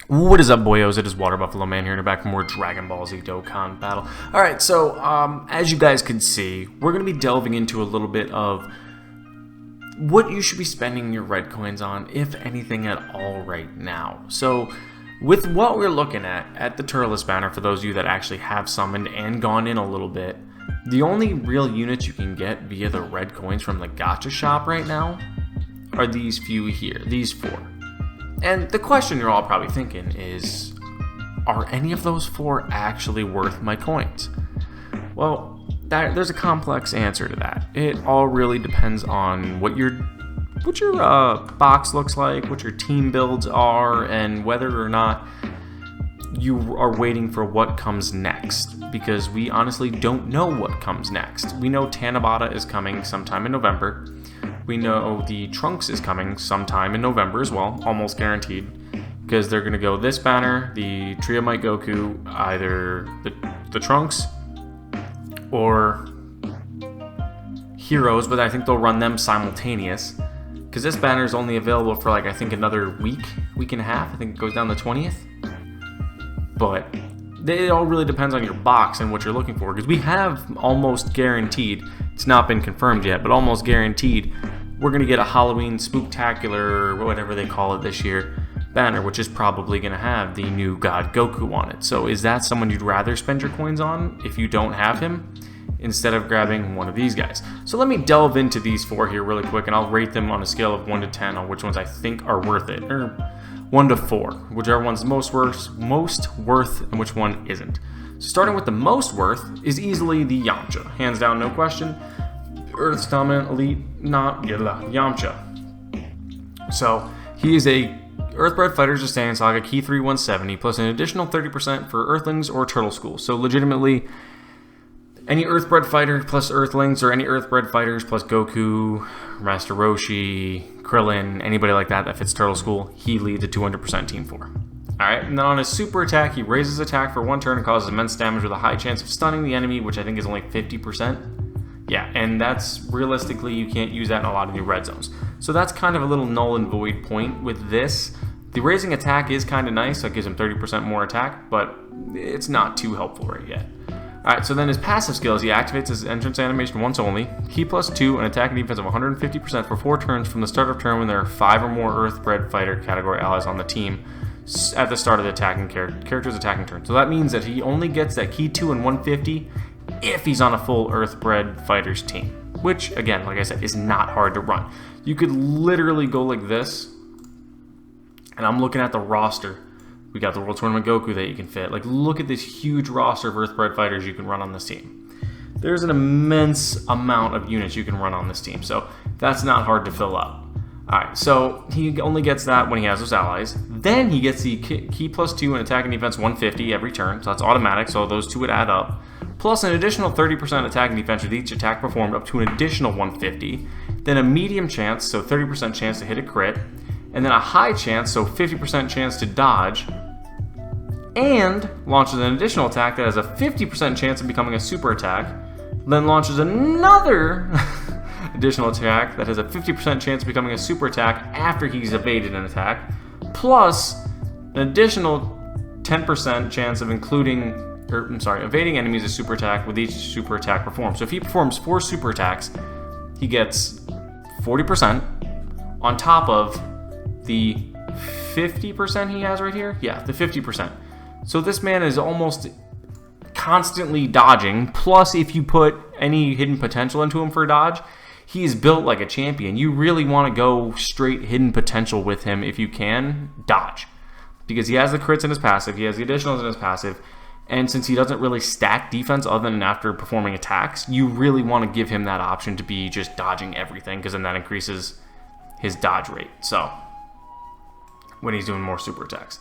What is up, boyos? It is Water Buffalo Man here, and back for more Dragon Ball Z Dokkan battle. Alright, so, as you guys can see, we're going to be delving into a little bit of what you should be spending your red coins on, if anything at all right now. So, with what we're looking at the Turles banner, for those of you that actually have summoned and gone in a little bit, the only real units you can get via the red coins from the gacha shop right now are these few here, these four. And the question you're all probably thinking is, are any of those four actually worth my coins? Well, there's a complex answer to that. It all really depends on what your box looks like, what your team builds are, and whether or not you are waiting for what comes next. Because we honestly don't know what comes next. We know Tanabata is coming sometime in November. We know the Trunks is coming sometime in November as well, almost guaranteed, because they're going to go this banner, the Trio Might Goku, either the Trunks or Heroes, but I think they'll run them simultaneous, because this banner is only available for like I think another week and a half. I think it goes down the 20th, but it all really depends on your box and what you're looking for, because we have almost guaranteed, it's not been confirmed yet, but almost guaranteed, we're going to get a Halloween Spooktacular, or whatever they call it this year, banner, which is probably going to have the new God Goku on it. So is that someone you'd rather spend your coins on if you don't have him, instead of grabbing one of these guys? So let me delve into these four here really quick, and I'll rate them on a scale of 1 to 10 on which ones I think are worth it, or 1 to 4, whichever one's most worth and which one isn't. Starting with the most worth is easily the Yamcha, hands down, no question. Earth's dominant elite, not Yamcha. So he is a Earthbred Fighters of Saiyan Saga Key 3 170 plus an additional 30% for Earthlings or Turtle School. So legitimately, any Earthbred Fighter plus Earthlings, or any Earthbred Fighters plus Goku, Master Roshi, Krillin, anybody like that fits Turtle School, he leads a 200% team for. Alright, and then on his super attack, he raises attack for 1 turn and causes immense damage with a high chance of stunning the enemy, which I think is only 50%. Yeah, and that's, realistically, you can't use that in a lot of new red zones. So that's kind of a little null and void point with this. The raising attack is kind of nice, so it gives him 30% more attack, but it's not too helpful right yet. Alright, so then his passive skills, he activates his entrance animation once only, Key plus 2, and attack and defense of 150% for 4 turns from the start of turn when there are 5 or more Earthbred Fighter category allies on the team at the start of the character's attacking turn. So that means that he only gets that Key 2 and 150 if he's on a full Earthbred Fighters team, which, again, like I said, is not hard to run. You could literally go like this, and I'm looking at the roster. We got the World Tournament Goku that you can fit. Like, look at this huge roster of Earthbred Fighters you can run on this team. There's an immense amount of units you can run on this team, so that's not hard to fill up. Alright, so he only gets that when he has those allies. Then he gets the Key plus 2 and attack and defense 150 every turn, so that's automatic, so those two would add up. Plus an additional 30% attack and defense with each attack performed up to an additional 150. Then a medium chance, so 30% chance to hit a crit. And then a high chance, so 50% chance to dodge. And launches an additional attack that has a 50% chance of becoming a super attack. Then launches another additional attack that has a 50% chance of becoming a super attack after he's evaded an attack. Plus an additional 10% chance of evading enemies a super attack with each super attack performed. So if he performs 4 super attacks, he gets 40% on top of the 50% he has right here. Yeah, the 50%. So this man is almost constantly dodging. Plus, if you put any hidden potential into him for dodge, he's built like a champion. You really want to go straight hidden potential with him if you can dodge, because he has the crits in his passive, he has the additionals in his passive. And since he doesn't really stack defense other than after performing attacks, you really want to give him that option to be just dodging everything, because then that increases his dodge rate. So, when he's doing more super attacks.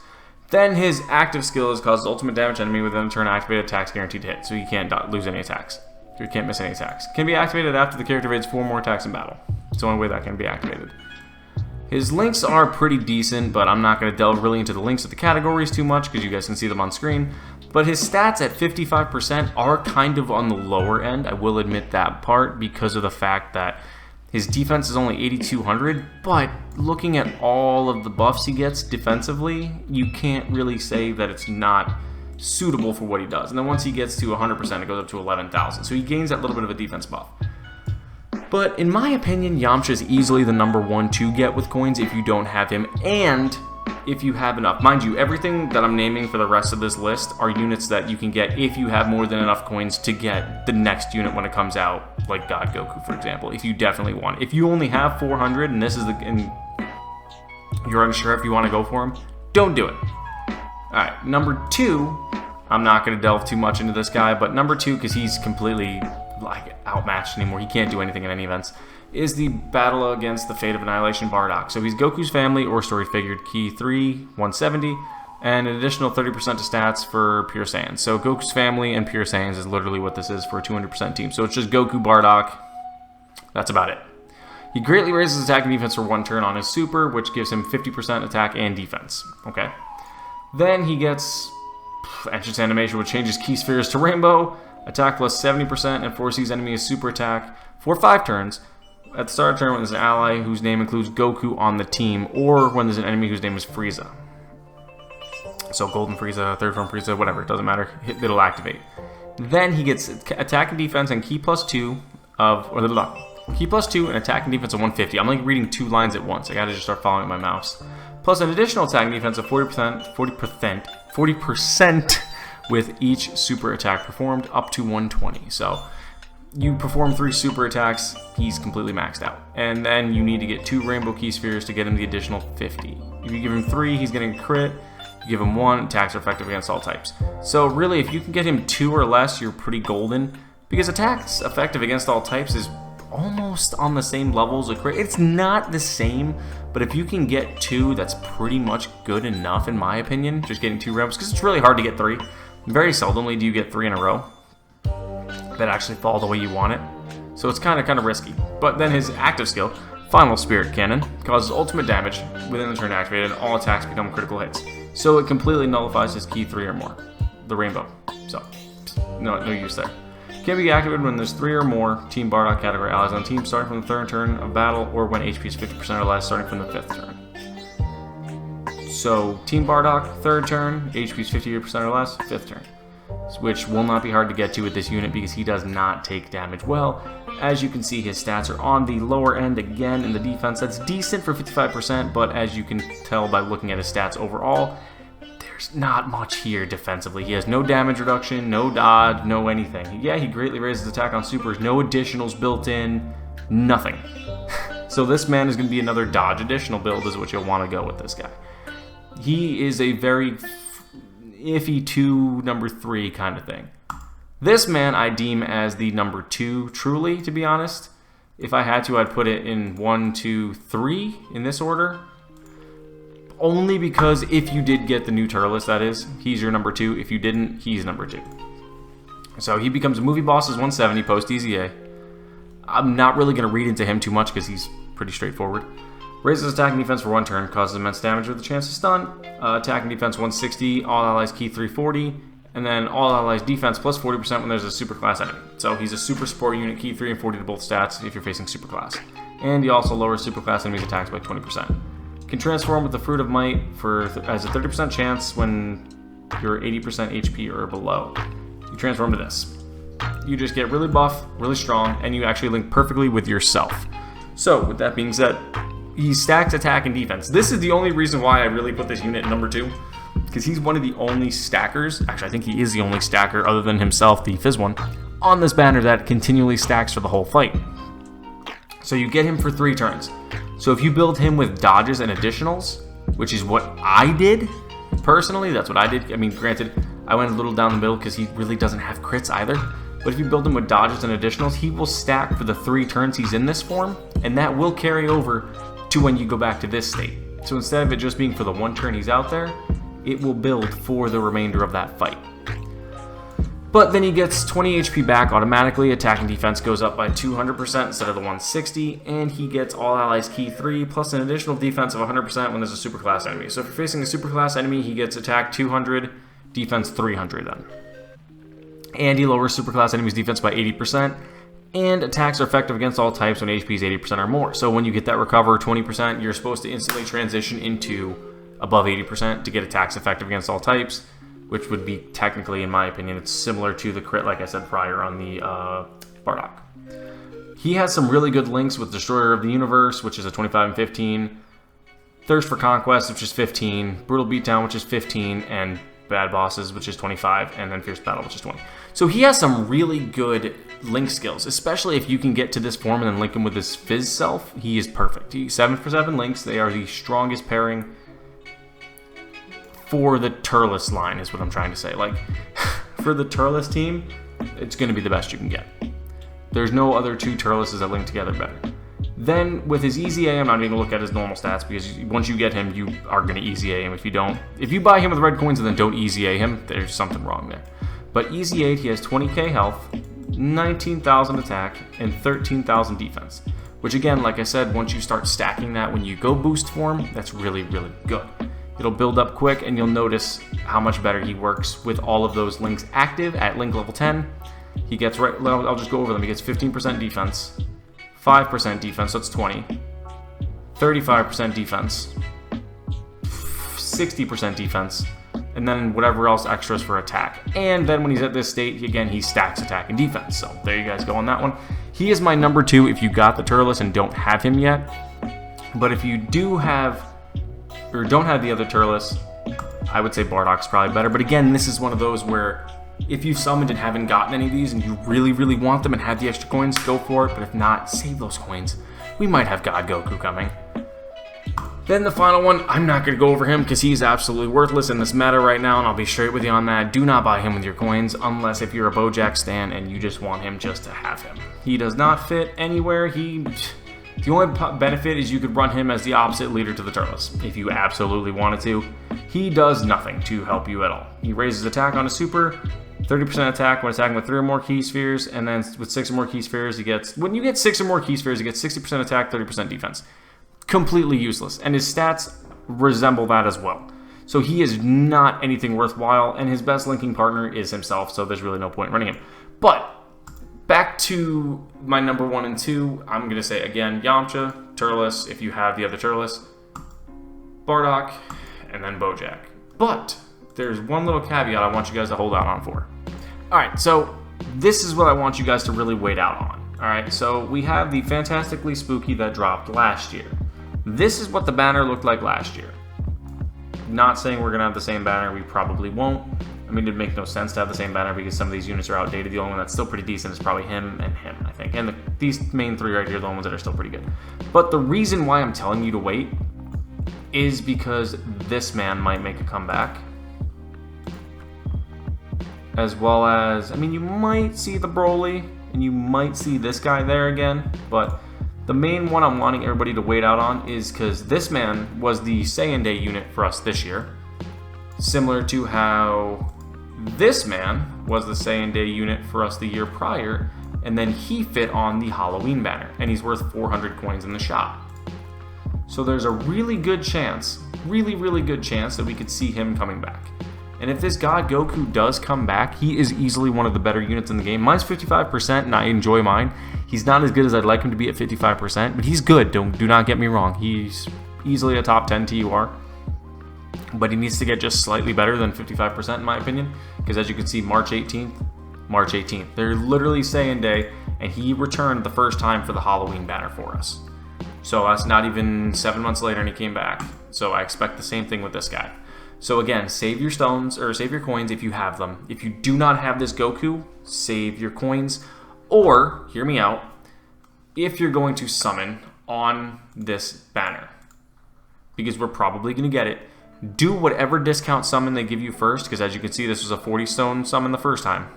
Then his active skill is causes ultimate damage enemy within a turn activated attacks guaranteed to hit. So you can't lose any attacks. You can't miss any attacks. Can be activated after the character evades 4 more attacks in battle. It's the only way that can be activated. His links are pretty decent, but I'm not going to delve really into the links of the categories too much because you guys can see them on screen. But his stats at 55% are kind of on the lower end. I will admit that part, because of the fact that His defense is only 8,200, but looking at all of the buffs he gets defensively, you can't really say that it's not suitable for what he does. And then once he gets to 100%, it goes up to 11,000. So he gains that little bit of a defense buff. But in my opinion, Yamcha is easily the number one to get with coins if you don't have him, and if you have enough. Mind you, everything that I'm naming for the rest of this list are units that you can get if you have more than enough coins to get the next unit when it comes out, like God Goku, for example, if you definitely want it. If you only have 400 and this is and you're unsure if you want to go for him, don't do it. Alright, number 2, I'm not going to delve too much into this guy, but number 2, because he's completely outmatched anymore, he can't do anything in any events, is the Battle Against the Fate of Annihilation Bardock. So he's Goku's family or story figured, key 3, 170, and an additional 30% to stats for Pure Saiyans. So Goku's family and Pure Saiyans is literally what this is for a 200% team. So it's just Goku, Bardock, that's about it. He greatly raises attack and defense for 1 turn on his super, which gives him 50% attack and defense. Okay. Then he gets Entrance Animation, which changes key spheres to Rainbow, attack plus 70%, and forces enemies super attack for 5 turns. At the start of the turn, when there's an ally whose name includes Goku on the team, or when there's an enemy whose name is Frieza. So Golden Frieza, Third Form Frieza, whatever, it doesn't matter, it'll activate. Then he gets attack and defense and key plus 2 of, key plus 2 and attack and defense of 150. I'm like reading 2 lines at once, I gotta just start following my mouse. Plus an additional attack and defense of 40% with each super attack performed, up to 120. So you perform 3 super attacks, he's completely maxed out. And then you need to get 2 rainbow key spheres to get him the additional 50. If you give him 3, he's getting a crit. You give him 1, attacks are effective against all types. So really, if you can get him 2 or less, you're pretty golden. Because attacks effective against all types is almost on the same level as a crit. It's not the same, but if you can get 2, that's pretty much good enough in my opinion. Just getting 2 rainbows, because it's really hard to get 3. Very seldomly do you get 3 in a row that actually fall the way you want it. So it's kind of risky. But then his active skill, Final Spirit Cannon, causes ultimate damage within the turn activated, and all attacks become critical hits. So it completely nullifies his key 3 or more, the rainbow. So no use there. Can be activated when there's 3 or more Team Bardock category allies on the team starting from the 3rd turn of battle, or when HP is 50% or less starting from the 5th turn. So Team Bardock, 3rd turn, HP is 50% or less, 5th turn. Which will not be hard to get to with this unit because he does not take damage well. As you can see, his stats are on the lower end again in the defense. That's decent for 55%, but as you can tell by looking at his stats overall, there's not much here defensively. He has no damage reduction, no dodge, no anything. Yeah, he greatly raises attack on supers, no additionals built in, nothing. So this man is going to be another dodge additional build is what you'll want to go with this guy. He is a very iffy 2, number 3 kind of thing. This man I deem as the number 2, truly, to be honest. If I had to, I'd put it in 1, 2, 3 in this order. Only because if you did get the new Turles, that is, he's your number 2. If you didn't, he's number 2. So he becomes a movie boss as 170 post EZA. I'm not really going to read into him too much because he's pretty straightforward. Raises attack and defense for 1 turn, causes immense damage with a chance to stun. Attack and defense 160, all allies key 340, and then all allies defense plus 40% when there's a super class enemy. So he's a super support unit, key 3 and 40 to both stats if you're facing super class. And he also lowers super class enemies' attacks by 20%. Can transform with the Fruit of Might as a 30% chance when you're 80% HP or below. You transform to this. You just get really buff, really strong, and you actually link perfectly with yourself. So with that being said, he stacks attack and defense. This is the only reason why I really put this unit number 2, because he's one of the only stackers, actually I think he is the only stacker other than himself, the Fizz one, on this banner that continually stacks for the whole fight. So you get him for 3 turns. So if you build him with dodges and additionals, which is what I did, personally, that's what I did. I mean, granted, I went a little down the middle because he really doesn't have crits either. But if you build him with dodges and additionals, he will stack for the 3 turns he's in this form, and that will carry over to when you go back to this state. So instead of it just being for the 1 turn he's out there, it will build for the remainder of that fight. But then he gets 20 HP back automatically, attack and defense goes up by 200% instead of the 160, and he gets all allies key 3 plus an additional defense of 100% when there's a superclass enemy. So if you're facing a superclass enemy, he gets attack 200, defense 300 then. And he lowers superclass enemies' defense by 80%, And attacks are effective against all types when HP is 80% or more. So when you get that recover 20%, you're supposed to instantly transition into above 80% to get attacks effective against all types, which would be technically, in my opinion, it's similar to the crit, like I said prior, on the Bardock. He has some really good links with Destroyer of the Universe, which is a 25 and 15, Thirst for Conquest, which is 15, Brutal Beatdown, which is 15, and Bad Bosses, which is 25, and then Fierce Battle, which is 20. So he has some really good link skills, especially if you can get to this form and then link him with his Fizz self. He is perfect. 7 for 7 links. They are the strongest pairing for the Turles line, is what I'm trying to say. Like, for the Turles team, it's going to be the best you can get. There's no other 2 Turleses that link together better. Then, with his Easy A, I'm not even going to look at his normal stats, because once you get him, you are going to Easy A him. If you don't, if you buy him with red coins and then don't Easy A him, there's something wrong there. But Easy 8, he has 20k health, 19,000 attack, and 13,000 defense. Which again, like I said, once you start stacking that when you go boost form, that's really, really good. It'll build up quick, and you'll notice how much better he works with all of those links active at link level 10. He gets, I'll just go over them. He gets 15% defense, 5% defense, so it's 20, 35% defense, 60% defense, and then whatever else extras for attack. And then when he's at this state, again, he stacks attack and defense. So there you guys go on that one. He is my number 2 if you got the Turles and don't have him yet. But if you do have, or don't have the other Turles, I would say Bardock's probably better. But again, this is one of those where if you've summoned and haven't gotten any of these and you really, really want them and have the extra coins, go for it. But if not, save those coins. We might have God Goku coming. Then the final one, I'm not going to go over him because he's absolutely worthless in this meta right now, and I'll be straight with you on that. Do not buy him with your coins unless if you're a Bojack stan and you just want him just to have him. He does not fit anywhere. The only benefit is you could run him as the opposite leader to the Turles if you absolutely wanted to. He does nothing to help you at all. He raises attack on a super, 30% attack when attacking with 3 or more key spheres, and then with 6 or more key spheres, he gets, when you get 6 or more key spheres, he gets 60% attack, 30% defense. Completely useless, and his stats resemble that as well. So he is not anything worthwhile, and his best linking partner is himself, so there's really no point running him. But back to my number 1 and 2, I'm going to say again, Yamcha, Turles, if you have the other Turles, Bardock, and then Bojack. But there's one little caveat I want you guys to hold out on for. Alright, so this is what I want you guys to really wait out on. Alright, so we have the Fantastically Spooky that dropped last year. This is what the banner looked like last year. Not saying we're going to have the same banner, we probably won't. I mean, it'd make no sense to have the same banner because some of these units are outdated. The only one that's still pretty decent is probably him, I think. And these main 3 right here are the ones that are still pretty good. But the reason why I'm telling you to wait is because this man might make a comeback. As well as, I mean, you might see the Broly, and you might see this guy there again, but the main one I'm wanting everybody to wait out on is because this man was the Saiyan Day unit for us this year. Similar to how this man was the Saiyan Day unit for us the year prior, and then he fit on the Halloween banner, and he's worth 400 coins in the shop. So there's a really good chance, really good chance that we could see him coming back. And if this God Goku does come back, he is easily one of the better units in the game. Mine's 55%, and I enjoy mine. He's not as good as I'd like him to be at 55%, but he's good. Do not get me wrong. He's easily a top 10 TUR. But he needs to get just slightly better than 55% in my opinion. Because as you can see, March 18th. They're literally Saiyan Day, and he returned the first time for the Halloween banner for us. So that's not even 7 months later, and he came back. So I expect the same thing with this guy. So again, save your stones, or save your coins if you have them. If you do not have this Goku, save your coins. Or, hear me out, if you're going to summon on this banner, because we're probably going to get it, do whatever discount summon they give you first, because as you can see, this was a 40 stone summon the first time.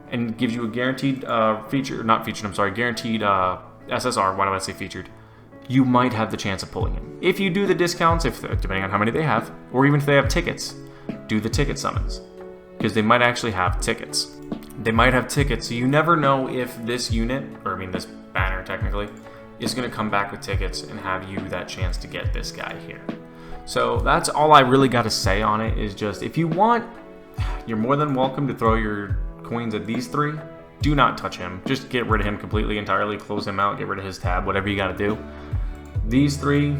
And gives you a guaranteed guaranteed SSR, why do I say featured? You might have the chance of pulling him. If you do the discounts, depending on how many they have, or even if they have tickets, do the ticket summons. Because they might actually have tickets. They might have tickets, so you never know if this unit, or I mean this banner technically, is going to come back with tickets and have you that chance to get this guy here. So that's all I really got to say on it, is just if you want, you're more than welcome to throw your coins at these 3. do not touch him. Just get rid of him completely, entirely. Close him out. Get rid of his tab. Whatever you got to do. These three,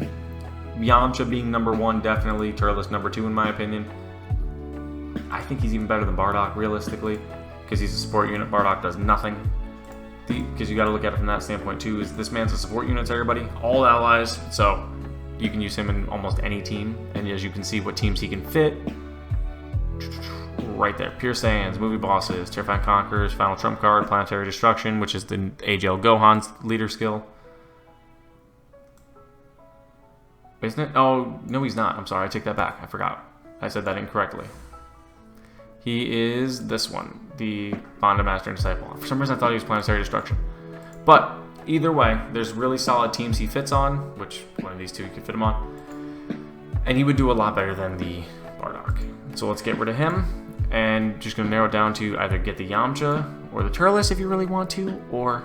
Yamcha being number 1, definitely. Turles number 2, in my opinion. I think he's even better than Bardock, realistically, because he's a support unit. Bardock does nothing. Because you got to look at it from that standpoint too. Is this man's a support unit to everybody, all allies, so you can use him in almost any team. And as you can see, what teams he can fit. Right there, Pure Saiyans, movie bosses, Terrifying Conquerors, Final Trump Card, Planetary Destruction, which is the AGL Gohan's leader skill. Isn't it? Oh, no, he's not. I'm sorry, I take that back. I forgot. I said that incorrectly. He is this one, the Bond of Master and Disciple. For some reason, I thought he was Planetary Destruction. But either way, there's really solid teams he fits on, which one of these two you could fit him on. And he would do a lot better than the Bardock. So let's get rid of him. And just going to narrow it down to either get the Yamcha or the Turles if you really want to, or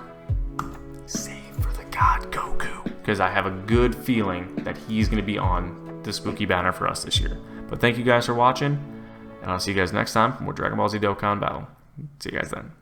save for the God Goku. Because I have a good feeling that he's going to be on the spooky banner for us this year. But thank you guys for watching, and I'll see you guys next time for more Dragon Ball Z Dokkan Battle. See you guys then.